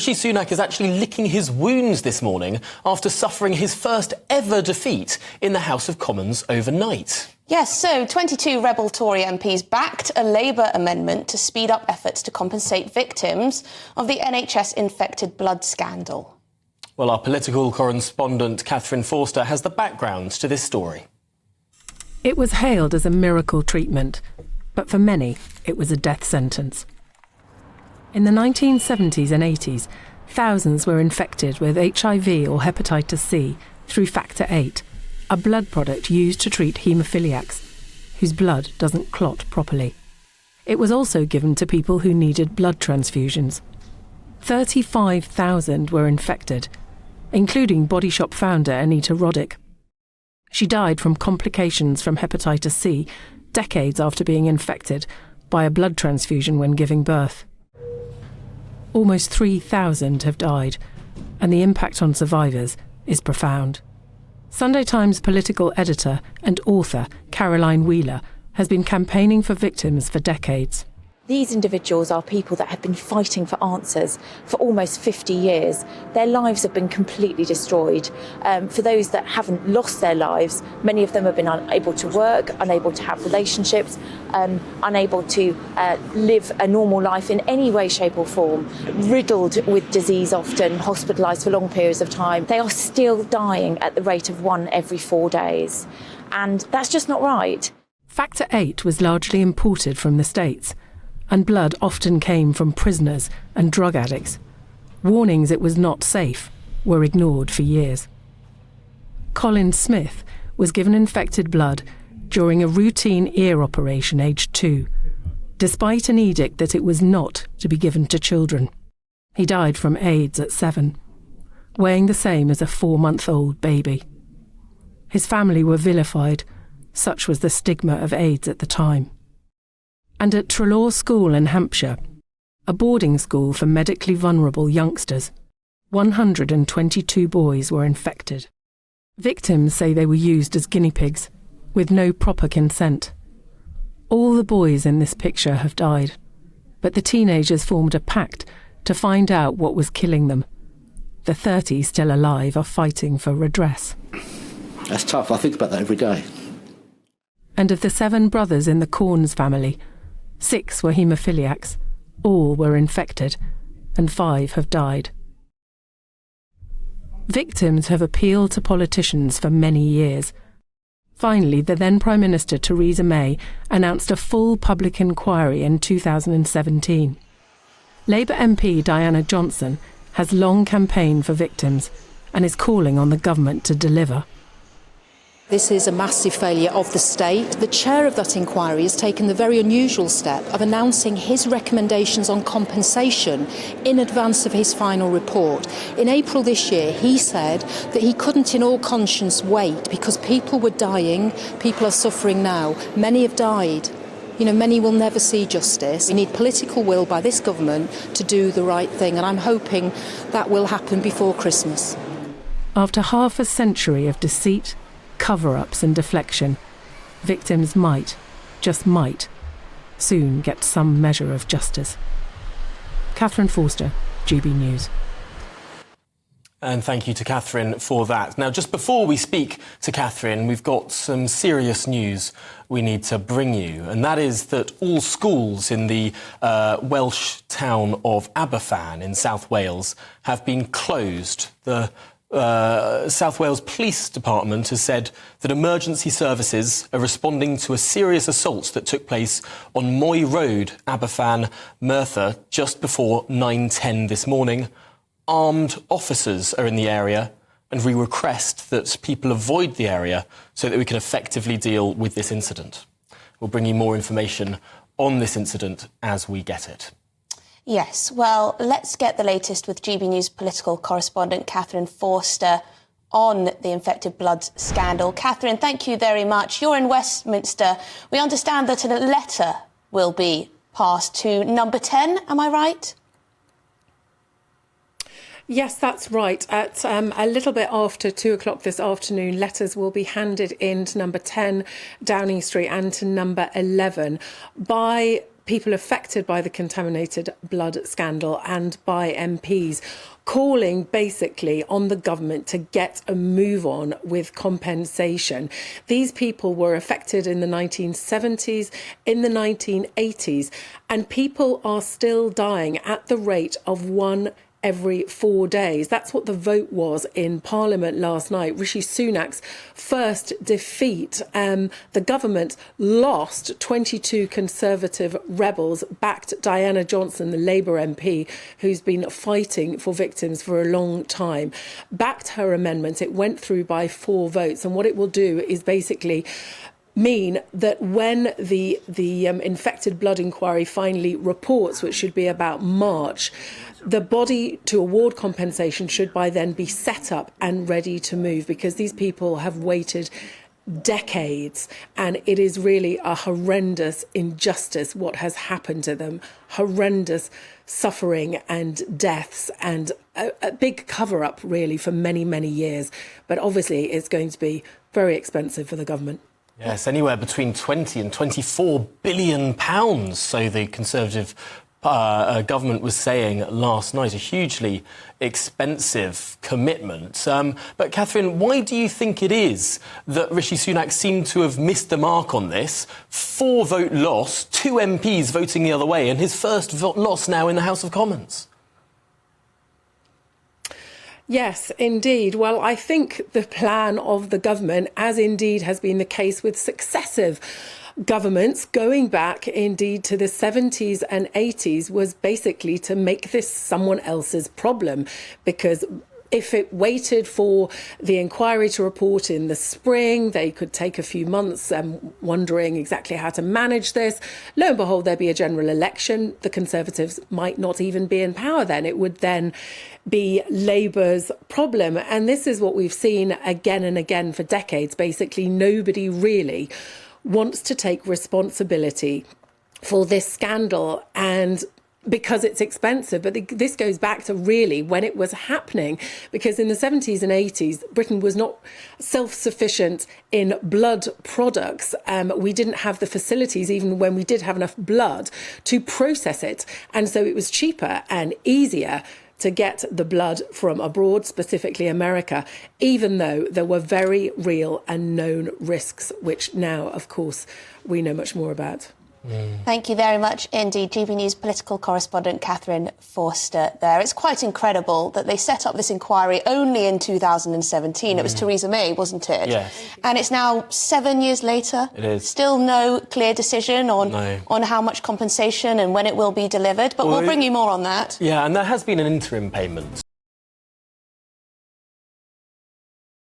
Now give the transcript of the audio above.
Rishi Sunak is actually licking his wounds this morning after suffering his first ever defeat in the House of Commons overnight. Yes, so 22 rebel Tory MPs backed a Labour amendment to speed up efforts to compensate victims of the NHS-infected blood scandal. Well, our political correspondent Katherine Forster has the background to this story. It was hailed as a miracle treatment, but for many, it was a death sentence. In the 1970s and 80s, thousands were infected with HIV or hepatitis C through factor VIII, a blood product used to treat haemophiliacs, whose blood doesn't clot properly. It was also given to people who needed blood transfusions. 35,000 were infected, including Body Shop founder Anita Roddick. She died from complications from hepatitis C decades after being infected by a blood transfusion when giving birth. Almost 3,000 have died, and the impact on survivors is profound. Sunday Times political editor and author Caroline Wheeler has been campaigning for victims for decades. These individuals are people that have been fighting for answers for almost 50 years. Their lives have been completely destroyed. For those that haven't lost their lives, many of them have been unable to work, unable to have relationships, unable to live a normal life in any way, shape or form, riddled with disease often, hospitalised for long periods of time. They are still dying at the rate of 1 every 4 days. And that's just not right. Factor VIII was largely imported from the States, and blood often came from prisoners and drug addicts. Warnings it was not safe were ignored for years. Colin Smith was given infected blood during a routine ear operation aged 2, despite an edict that it was not to be given to children. He died from AIDS at 7, weighing the same as a 4-month-old baby. His family were vilified, such was the stigma of AIDS at the time. And at Treloar School in Hampshire, a boarding school for medically vulnerable youngsters, 122 boys were infected. Victims say they were used as guinea pigs, with no proper consent. All the boys in this picture have died, but the teenagers formed a pact to find out what was killing them. The 30 still alive are fighting for redress. That's tough. I think about that every day. And of the 7 brothers in the Corns family, 6 were haemophiliacs, all were infected, and 5 have died. Victims have appealed to politicians for many years. Finally, the then Prime Minister Theresa May announced a full public inquiry in 2017. Labour MP Diana Johnson has long campaigned for victims and is calling on the government to deliver. This is a massive failure of the state. The chair of that inquiry has taken the very unusual step of announcing his recommendations on compensation in advance of his final report. In April this year, he said that he couldn't in all conscience wait because people were dying, people are suffering now. Many have died. Many will never see justice. We need political will by this government to do the right thing, and I'm hoping that will happen before Christmas. After half a century of deceit, cover-ups and deflection, victims might, just might, soon get some measure of justice. Katherine Forster, GB News. And thank you to Katherine for that. Now, just before we speak to Katherine, we've got some serious news we need to bring you, and that is that all schools in the Welsh town of Aberfan in South Wales have been closed. The South Wales Police Department has said that emergency services are responding to a serious assault that took place on Moy Road, Aberfan, Merthyr, just before 9:10 this morning. Armed officers are in the area, and we request that people avoid the area so that we can effectively deal with this incident. We'll bring you more information on this incident as we get it. Yes, well, let's get the latest with GB News political correspondent Katherine Forster on the infected blood scandal. Katherine, thank you very much. You're in Westminster. We understand that a letter will be passed to number 10, am I right? Yes, that's right. At a little bit after 2 o'clock this afternoon, letters will be handed in to number 10 Downing Street and to number 11. By people affected by the contaminated blood scandal and by MPs calling basically on the government to get a move on with compensation. These people were affected in the 1970s, in the 1980s, and people are still dying at the rate of one every 4 days. That's what the vote was in Parliament last night. Rishi Sunak's first defeat. The government lost 22 Conservative rebels, backed Diana Johnson, the Labour MP, who's been fighting for victims for a long time, backed her amendment. It went through by 4 votes. And what it will do is basically mean that when the infected blood inquiry finally reports, which should be about March, the body to award compensation should by then be set up and ready to move, because these people have waited decades, and it is really a horrendous injustice what has happened to them. Horrendous suffering and deaths, and a big cover-up really for many, many years. But obviously it's going to be very expensive for the government. Yes, anywhere between 20 and 24 billion pounds, so the Conservative government was saying last night, a hugely expensive commitment. But Katherine, why do you think it is that Rishi Sunak seemed to have missed the mark on this? 4-vote loss, 2 MPs voting the other way, and his first loss now in the House of Commons. Yes, indeed. Well, I think the plan of the government, as indeed has been the case with successive governments going back indeed to the 70s and 80s, was basically to make this someone else's problem, because if it waited for the inquiry to report in the spring, they could take a few months wondering exactly how to manage this. Lo and behold, there'd be a general election. The Conservatives might not even be in power then. It would then be Labour's problem. And this is what we've seen again and again for decades. Basically, nobody really wants to take responsibility for this scandal, and because it's expensive. But this goes back to really when it was happening, because in the 70s and 80s, Britain was not self-sufficient in blood products. We didn't have the facilities, even when we did have enough blood, to process it. And so it was cheaper and easier to get the blood from abroad, specifically America, even though there were very real and known risks, which now, of course, we know much more about. Thank you very much indeed. GB News political correspondent Katherine Forster there. It's quite incredible that they set up this inquiry only in 2017. It was Theresa May, wasn't it? Yes. And it's now 7 years later. It is. Still no clear decision on how much compensation and when it will be delivered. But we'll bring you more on that. Yeah, and there has been an interim payment.